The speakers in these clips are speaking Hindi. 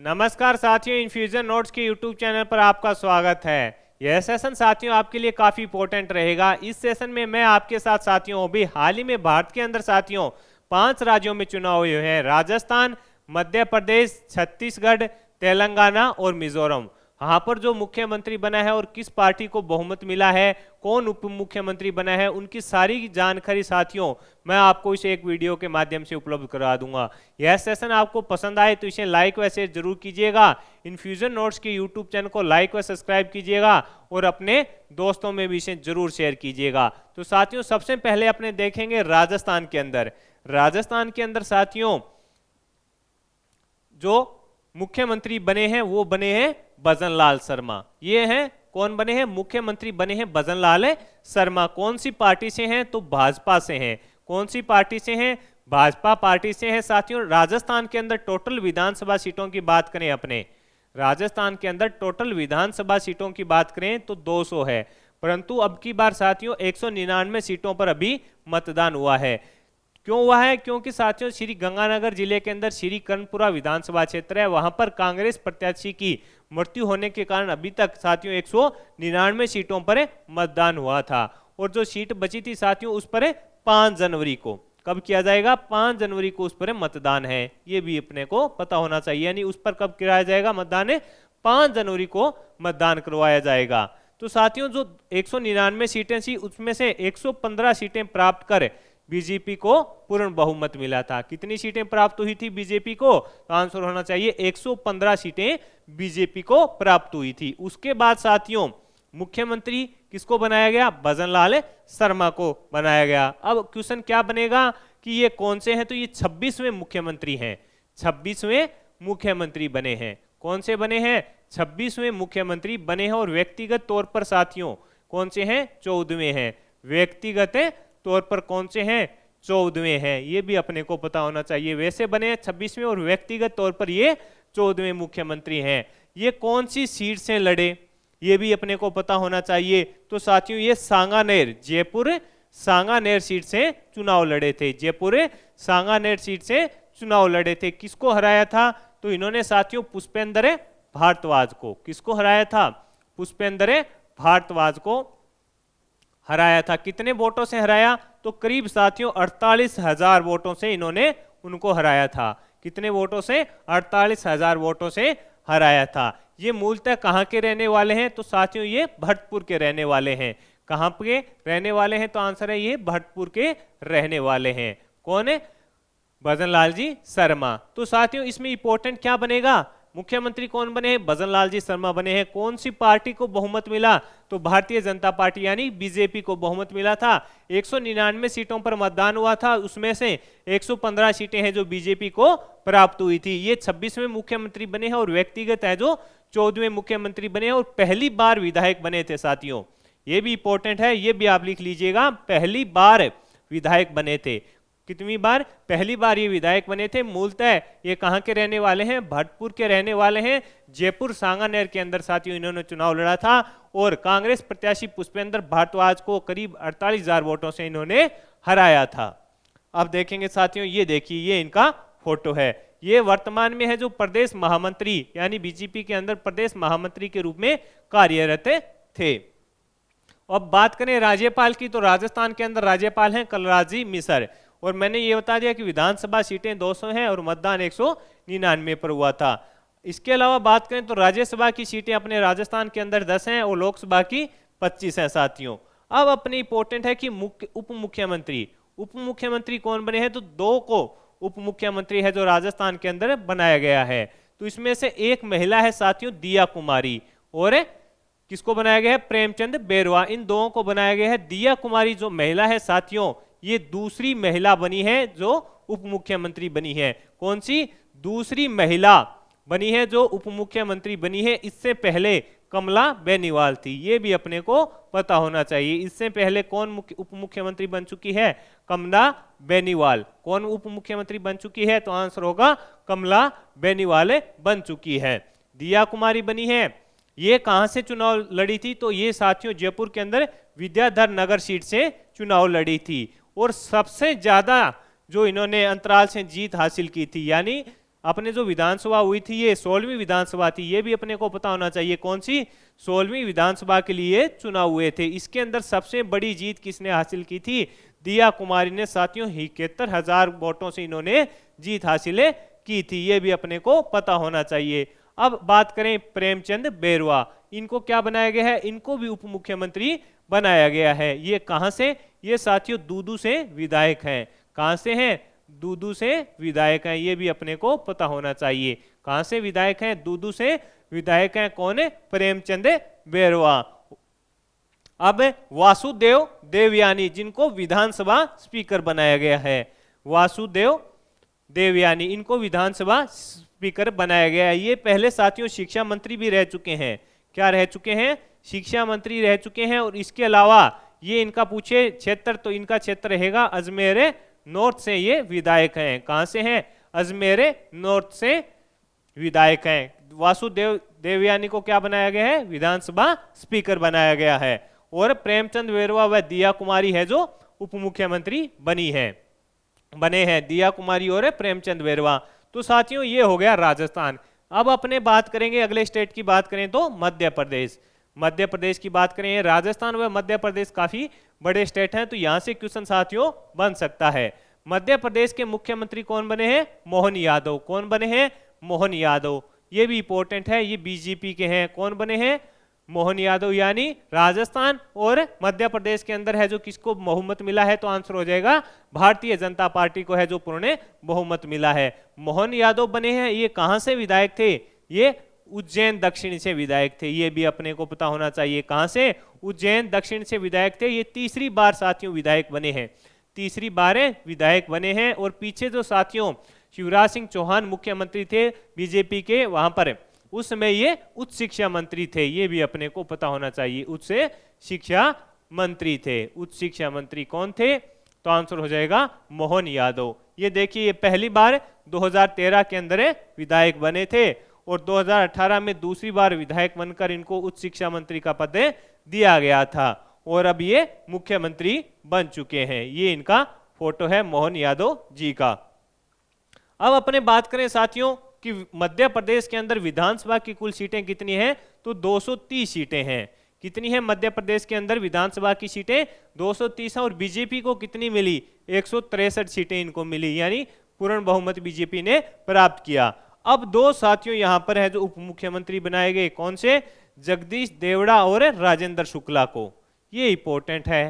नमस्कार साथियों, इन्फ्यूजन नोट्स के यूट्यूब चैनल पर आपका स्वागत है। यह सेशन साथियों आपके लिए काफ़ी इंपॉर्टेंट रहेगा। इस सेशन में मैं आपके साथ साथियों अभी हाल ही में भारत के अंदर साथियों 5 राज्यों में चुनाव हुए हैं। राजस्थान, मध्य प्रदेश, छत्तीसगढ़, तेलंगाना और मिजोरम। यहाँ पर जो मुख्यमंत्री बना है और किस पार्टी को बहुमत मिला है, कौन उप मुख्यमंत्री बना है, उनकी सारी जानकारी साथियों मैं आपको इसे एक वीडियो के माध्यम से उपलब्ध करा दूंगा। यह सेशन आपको पसंद आए तो इसे लाइक व शेयर जरूर कीजिएगा। इन्फ्यूजन नोट्स के यूट्यूब चैनल को लाइक व सब्सक्राइब कीजिएगा और अपने दोस्तों में भी इसे जरूर शेयर कीजिएगा। तो साथियों सबसे पहले अपने देखेंगे राजस्थान के अंदर। राजस्थान के अंदर साथियों जो मुख्यमंत्री बने हैं वो बने हैं भजन लाल शर्मा। ये हैं कौन बने हैं? मुख्यमंत्री बने हैं भजन लाल शर्मा। कौन सी पार्टी से हैं? तो भाजपा से हैं। कौन सी पार्टी से हैं? भाजपा पार्टी से हैं। साथियों राजस्थान के अंदर टोटल विधानसभा सीटों की बात करें, अपने राजस्थान के अंदर टोटल विधानसभा सीटों की बात करें तो 200 है, परंतु अब की बार साथियों 199 सीटों पर अभी मतदान हुआ है। क्यों हुआ है? क्योंकि साथियों श्री गंगानगर जिले के अंदर श्री कर्णपुरा विधानसभा क्षेत्र है, वहां पर कांग्रेस प्रत्याशी की मृत्यु होने के कारण अभी तक साथियों 199 सीटों पर मतदान हुआ था। और जो सीट बची थी साथियों उस पर 5 जनवरी को, कब किया जाएगा? 5 जनवरी को उस पर मतदान है। ये भी अपने को पता होना चाहिए, यानी उस पर कब कराया जाएगा मतदान? 5 जनवरी को मतदान करवाया जाएगा। तो साथियों जो 199 सीटें थी उसमें से 115 सीटें प्राप्त कर बीजेपी को पूर्ण बहुमत मिला था। कितनी सीटें प्राप्त हुई थी बीजेपी को? तो आंसर होना चाहिए 115 सीटें बीजेपी को प्राप्त हुई थी। उसके बाद साथियों मुख्यमंत्री किसको बनाया गया? भजन लाल शर्मा को बनाया गया। अब क्वेश्चन क्या बनेगा कि ये कौन से हैं? तो ये 26वें मुख्यमंत्री हैं। 26वें मुख्यमंत्री बने हैं। कौन से बने हैं? 26वें मुख्यमंत्री बने हैं। और व्यक्तिगत तौर पर साथियों कौन से हैं? 14वें हैं। व्यक्तिगत तौर पर कौन से हैं? 14वें हैं। ये भी अपने को पता होना चाहिए। वैसे बने हैं 26वें और व्यक्तिगत तौर पर ये 14वें मुख्यमंत्री हैं। ये कौन सी सीट से लड़े ये भी अपने को पता होना चाहिए। तो साथियों ये सांगानेर, जयपुर सांगानेर सीट से चुनाव लड़े थे। जयपुर सांगानेर सीट से चुनाव लड़े थे। किसको हराया था? तो इन्होंने साथियों पुष्पेंद्र भारद्वाज को। किसको हराया था? पुष्पेंद्र भारद्वाज को हराया था। कितने वोटों से हराया? तो करीब साथियों 48,000 वोटों से इन्होंने उनको हराया था। कितने वोटों से? 48,000 वोटों से हराया था। ये मूलतः कहाँ के रहने वाले हैं? तो साथियों ये भरतपुर के रहने वाले हैं। कहाँ के रहने वाले हैं? तो आंसर है ये भरतपुर के रहने वाले हैं। कौन है? भजन लाल जी शर्मा। तो साथियों इसमें इंपॉर्टेंट क्या बनेगा? मुख्यमंत्री कौन बने हैं? भजन लाल जी शर्मा बने हैं। कौन सी पार्टी को बहुमत मिला? तो भारतीय जनता पार्टी यानी बीजेपी को बहुमत मिला था। 199 सीटों पर मतदान हुआ था, उसमें से 115 सीटें हैं जो बीजेपी को प्राप्त हुई थी। ये 26वें मुख्यमंत्री बने हैं और व्यक्तिगत है जो 14वें मुख्यमंत्री बने हैं और पहली बार विधायक बने थे साथियों। ये भी इंपॉर्टेंट है, ये भी आप लिख लीजिएगा। पहली बार विधायक बने थे। कितनी बार? पहली बार ये विधायक बने थे। मूलतः ये कहाँ के रहने वाले हैं? भरतपुर के रहने वाले हैं। जयपुर सांगानेर के अंदर साथियों इन्होंने चुनाव लड़ा था और कांग्रेस प्रत्याशी पुष्पेंद्र भारद्वाज को करीब 48,000 वोटों से इन्होंने हराया था। अब देखेंगे साथियों, ये देखिए ये इनका फोटो है। ये वर्तमान में है जो प्रदेश महामंत्री यानी बीजेपी के अंदर प्रदेश महामंत्री के रूप में कार्यरत थे। अब बात करें राज्यपाल की, तो राजस्थान के अंदर राज्यपाल हैं कलराज मिश्र। और मैंने ये बता दिया कि विधानसभा सीटें 200 हैं और मतदान 199 पर हुआ था। इसके अलावा बात करें तो राज्यसभा की सीटें अपने राजस्थान के अंदर 10 हैं और लोकसभा की 25 हैं साथियों। अब अपनी इंपॉर्टेंट है कि उप मुख्यमंत्री, उप मुख्यमंत्री कौन बने हैं? तो 2 को उप मुख्यमंत्री है जो राजस्थान के अंदर बनाया गया है। तो इसमें से एक महिला है साथियों दिया कुमारी, और किसको बनाया गया है? प्रेमचंद बेरवा। इन दोनों को बनाया गया है। दिया कुमारी जो महिला है साथियों ये दूसरी महिला बनी है जो उप मुख्यमंत्री बनी है। कौन सी? दूसरी महिला बनी है जो उप मुख्यमंत्री बनी है। इससे पहले कमला बेनीवाल थी। ये भी अपने को पता होना चाहिए। इससे पहले कौन उप मुख्यमंत्री बन चुकी है? कमला बेनीवाल। कौन उप मुख्यमंत्री बन चुकी है? तो आंसर होगा कमला बेनीवाल बन चुकी है। दिया कुमारी बनी है। ये कहां से चुनाव लड़ी थी? तो ये साथियों जयपुर के अंदर विद्याधर नगर सीट से चुनाव लड़ी थी। और सबसे ज्यादा जो इन्होंने अंतराल से जीत हासिल की थी, यानी अपने जो विधानसभा हुई थी ये 16वीं विधानसभा थी, ये भी अपने को पता होना चाहिए। कौन सी? 16वीं विधानसभा के लिए चुनाव हुए थे। इसके अंदर सबसे बड़ी जीत किसने हासिल की थी? दिया कुमारी ने साथियों। 71,000 वोटों से इन्होंने जीत हासिल की थी, ये भी अपने को पता होना चाहिए। अब बात करें प्रेमचंद बेरवा, इनको क्या बनाया गया है? इनको भी उप मुख्यमंत्री बनाया गया है। ये कहां से? ये साथियों दूदू से विधायक हैं। कहां से हैं? दूदू से विधायक हैं, ये भी अपने को पता होना चाहिए। कहां से विधायक हैं? दूदू से विधायक हैं। कौन है? प्रेमचंद बेरवा। अब वासुदेव देवयानी, जिनको विधानसभा स्पीकर बनाया गया है। वासुदेव देवयानी, इनको विधानसभा स्पीकर बनाया गया है। ये पहले साथियों शिक्षा मंत्री भी रह चुके हैं। क्या रह चुके हैं? शिक्षा मंत्री रह चुके हैं। और इसके अलावा ये इनका पूछे क्षेत्र, तो इनका क्षेत्र रहेगा अजमेर नॉर्थ से ये विधायक हैं। कहां से हैं? अजमेर नॉर्थ से विधायक हैं। वासुदेव देवयानी को क्या बनाया गया है? विधानसभा स्पीकर बनाया गया है। और प्रेमचंद बेरवा व दिया कुमारी है जो उप मुख्यमंत्री बने हैं, दिया कुमारी और प्रेमचंद बेरवा। तो साथियों ये हो गया राजस्थान। अब अपने बात करेंगे अगले स्टेट की बात करें तो मध्य प्रदेश। मध्य प्रदेश की बात करें, राजस्थान व मध्य प्रदेश काफी बड़े स्टेट हैं, तो यहां से क्वेश्चन साथियों बन सकता है। मध्य प्रदेश के मुख्यमंत्री कौन बने हैं? मोहन यादव। कौन बने हैं? मोहन यादव। ये भी इंपॉर्टेंट है, ये बीजेपी के हैं। कौन बने हैं? मोहन यादव। यानी राजस्थान और मध्य प्रदेश के अंदर है जो किसको बहुमत मिला है? तो आंसर हो जाएगा भारतीय जनता पार्टी को है जो पूर्ण बहुमत मिला है। मोहन यादव बने हैं। ये कहां से विधायक थे? ये उज्जैन दक्षिण से विधायक थे, ये भी अपने को पता होना चाहिए। कहां से? उज्जैन दक्षिण से विधायक थे। ये तीसरी बार साथियों विधायक बने हैं, तीसरी बार विधायक बने हैं। और पीछे जो साथियों शिवराज सिंह चौहान मुख्यमंत्री थे बीजेपी के, वहां पर उस समय ये उच्च शिक्षा मंत्री थे, ये भी अपने को पता होना चाहिए। उच्च शिक्षा मंत्री थे। उच्च शिक्षा मंत्री कौन थे? तो आंसर हो जाएगा मोहन यादव। ये देखिए, ये पहली बार 2013 के अंदर विधायक बने थे और 2018 में दूसरी बार विधायक बनकर इनको उच्च शिक्षा मंत्री का पद दिया गया था और अब ये मुख्यमंत्री बन चुके हैं। ये इनका फोटो है मोहन यादव जी का। अब अपने बात करें साथियों कि मध्य प्रदेश के अंदर विधानसभा की कुल सीटें कितनी हैं? तो 230 सीटें हैं। कितनी है मध्य प्रदेश के अंदर विधानसभा की सीटें? 230 है। और बीजेपी को कितनी मिली? 163 सीटें इनको मिली, यानी पूर्ण बहुमत बीजेपी ने प्राप्त किया। अब दो साथियों यहां पर है जो उप मुख्यमंत्री बनाए गए। कौन से? जगदीश देवड़ा और राजेंद्र शुक्ला को। ये इंपॉर्टेंट है।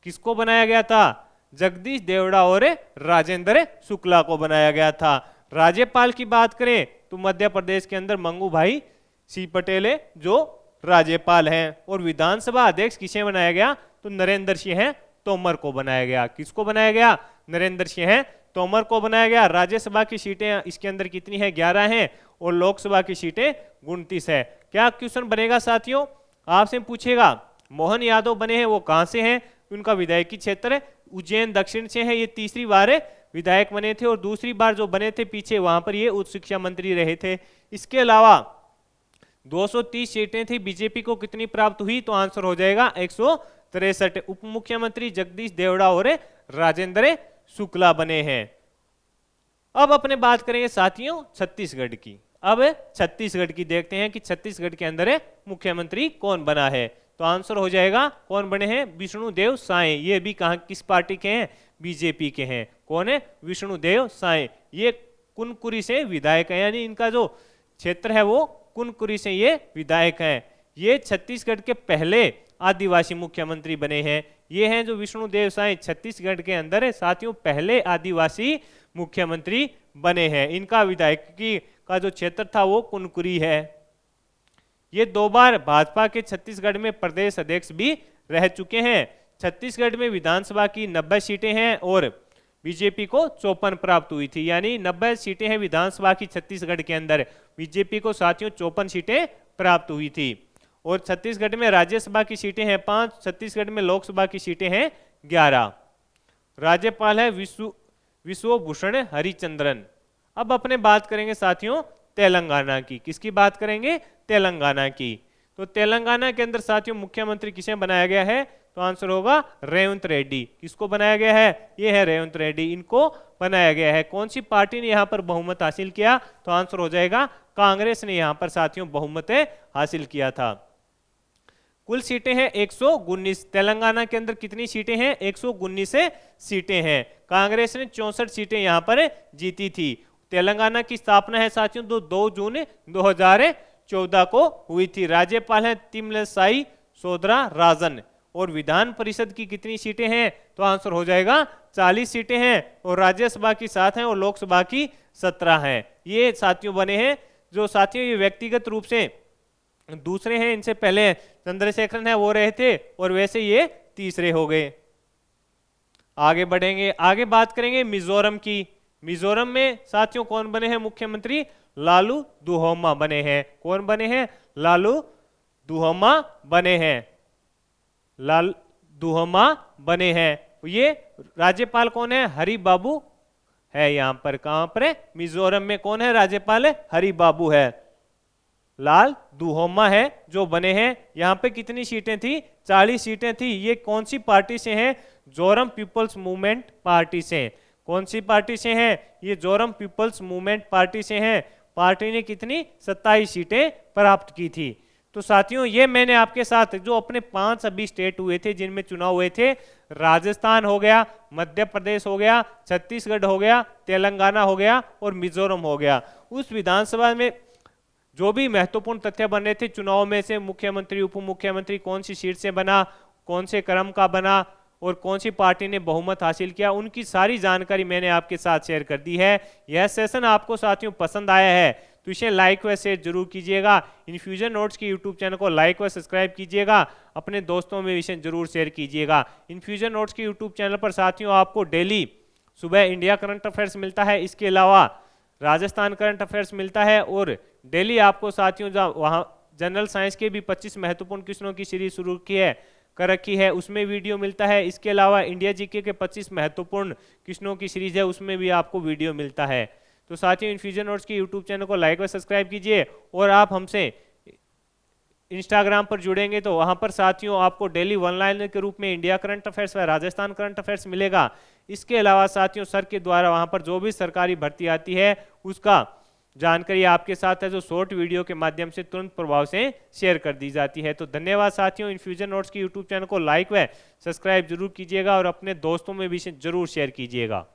किसको बनाया गया था? जगदीश देवड़ा और राजेंद्र शुक्ला को बनाया गया था। राज्यपाल की बात करें तो मध्य प्रदेश के अंदर मंगू भाई सी पटेल जो राज्यपाल हैं। और विधानसभा अध्यक्ष किसे बनाया गया? तो नरेंद्र सिंह तोमर को बनाया गया। किसको बनाया गया? नरेंद्र सिंह तोमर को बनाया गया। राज्यसभा की सीटें इसके अंदर कितनी है? 11 हैं और लोकसभा की सीटें 29 है। क्या क्वेश्चन बनेगा साथियों? आपसे पूछेगा मोहन यादव बने हैं, वो कहां से हैं? उनका विधायकी क्षेत्र उज्जैन दक्षिण से है। ये तीसरी बार विधायक बने थे और दूसरी बार जो बने थे पीछे वहां पर ये उच्च शिक्षा मंत्री रहे थे। इसके अलावा 230 सीटें थी, बीजेपी को कितनी प्राप्त हुई? तो आंसर हो जाएगा 163। उप मुख्यमंत्री जगदीश देवड़ा और राजेंद्र शुक्ला बने हैं। अब अपने बात करेंगे साथियों छत्तीसगढ़ की। अब छत्तीसगढ़ की देखते हैं कि छत्तीसगढ़ के अंदर मुख्यमंत्री कौन बना है। तो आंसर हो जाएगा कौन बने हैं? विष्णुदेव साय। ये भी कहां किस पार्टी के हैं? बीजेपी के हैं। कौन है? विष्णुदेव साय। ये कुनकुरी से विधायक है, यानी इनका जो क्षेत्र है वो कुनकुरी से ये विधायक हैं। ये छत्तीसगढ़ के पहले आदिवासी मुख्यमंत्री बने हैं। ये हैं जो विष्णुदेव साय छत्तीसगढ़ के अंदर है साथियों पहले आदिवासी मुख्यमंत्री बने हैं। इनका विधायकी का जो क्षेत्र था वो कुनकुरी है। ये 2 बार भाजपा के छत्तीसगढ़ में प्रदेश अध्यक्ष भी रह चुके हैं। छत्तीसगढ़ में विधानसभा की 90 सीटें हैं और बीजेपी को 54 प्राप्त हुई थी, यानी 90 सीटें हैं विधानसभा की छत्तीसगढ़ के अंदर। बीजेपी को साथियों 54 सीटें प्राप्त हुई थी। और छत्तीसगढ़ में राज्यसभा की सीटें हैं 5, छत्तीसगढ़ में लोकसभा की सीटें हैं 11। राज्यपाल है विश्वभूषण हरिचंद्रन। अब अपने बात करेंगे साथियों तेलंगाना की। किसकी बात करेंगे? तेलंगाना की। तो तेलंगाना के अंदर साथियों मुख्यमंत्री किसे बनाया गया है? तो आंसर होगा रेवंत रेड्डी। किसको बनाया गया है? ये है रेवंत रेड्डी, इनको बनाया गया है। कौन सी पार्टी ने यहाँ पर बहुमत हासिल किया? तो आंसर हो जाएगा कांग्रेस ने यहाँ पर साथियों बहुमत हासिल किया था। कुल सीटें हैं 119। तेलंगाना के अंदर कितनी सीटें हैं? 119 सीटें हैं। कांग्रेस ने 64 सीटें यहाँ पर जीती थी। तेलंगाना की स्थापना है साथियों 2 जून 2014 को हुई थी। राज्यपाल है तिमलसाई सोदरा राजन। और विधान परिषद की कितनी सीटें हैं? तो आंसर हो जाएगा 40 सीटें हैं। और राज्यसभा की 7 हैं और लोकसभा की 17 हैं। ये साथियों बने हैं। जो साथियों ये व्यक्तिगत रूप से दूसरे हैं, इनसे पहले चंद्रशेखरन है वो रहे थे, और वैसे ये तीसरे हो गए। आगे बढ़ेंगे, आगे बात करेंगे मिजोरम की। मिजोरम में साथियों कौन बने हैं मुख्यमंत्री? लालू दुहोमा बने हैं। कौन बने हैं? लालू दुहोमा बने हैं। लाल दुहोमा बने हैं। ये राज्यपाल कौन है? हरि बाबू है यहाँ पर। कहां पर है? मिजोरम में कौन है राज्यपाल? हरि बाबू है। लाल दुहोमा है जो बने हैं। यहाँ पे कितनी सीटें थी? 40 सीटें थी। ये कौन सी पार्टी से हैं? जोरम पीपल्स मूवमेंट पार्टी से। कौन सी पार्टी से हैं? ये जोरम पीपल्स मूवमेंट पार्टी से हैं। पार्टी ने कितनी? 27 सीटें प्राप्त की थी। तो साथियों ये मैंने आपके साथ जो अपने 5 अभी स्टेट हुए थे जिनमें चुनाव हुए थे, राजस्थान हो गया, मध्य प्रदेश हो गया, छत्तीसगढ़ हो गया, तेलंगाना हो गया और मिजोरम हो गया। उस विधानसभा में जो भी महत्वपूर्ण तथ्य बने थे चुनाव में से, मुख्यमंत्री उप मुख्यमंत्री कौन सी सीट से बना, कौन से क्रम का बना और कौन सी पार्टी ने बहुमत हासिल किया, उनकी सारी जानकारी मैंने आपके साथ शेयर कर दी है। यह सेशन आपको साथियों पसंद आया है तो इसे लाइक व शेयर जरूर कीजिएगा। इन्फ्यूजन नोट्स के यूट्यूब चैनल को लाइक व सब्सक्राइब कीजिएगा। अपने दोस्तों में इसे जरूर शेयर कीजिएगा। इन्फ्यूजन नोट्स के यूट्यूब चैनल पर साथियों आपको डेली सुबह इंडिया करंट अफेयर्स मिलता है, इसके अलावा राजस्थान करंट अफेयर्स मिलता है, और डेली आपको साथियों वहाँ जनरल साइंस के भी 25 महत्वपूर्ण क्वेश्चनों की सीरीज शुरू कर रखी है, उसमें वीडियो मिलता है। इसके अलावा इंडिया जीके के 25 महत्वपूर्ण क्वेश्चनों की सीरीज है, उसमें भी आपको वीडियो मिलता है। तो साथियों इन्फ्यूजन नोट्स के यूट्यूब चैनल को लाइक व सब्सक्राइब कीजिए। और आप हमसे इंस्टाग्राम पर जुड़ेंगे तो वहां पर साथियों आपको डेली वन लाइनर के रूप में इंडिया करंट अफेयर्स व राजस्थान करंट अफेयर्स मिलेगा। इसके अलावा साथियों सर के द्वारा वहां पर जो भी सरकारी भर्ती आती है उसका जानकारी आपके साथ है जो शॉर्ट वीडियो के माध्यम से तुरंत प्रभाव से शेयर कर दी जाती है। तो धन्यवाद साथियों। इन्फ्यूजन नोट्स के यूट्यूब चैनल को लाइक व सब्सक्राइब जरूर कीजिएगा और अपने दोस्तों में भी इसे जरूर शेयर कीजिएगा।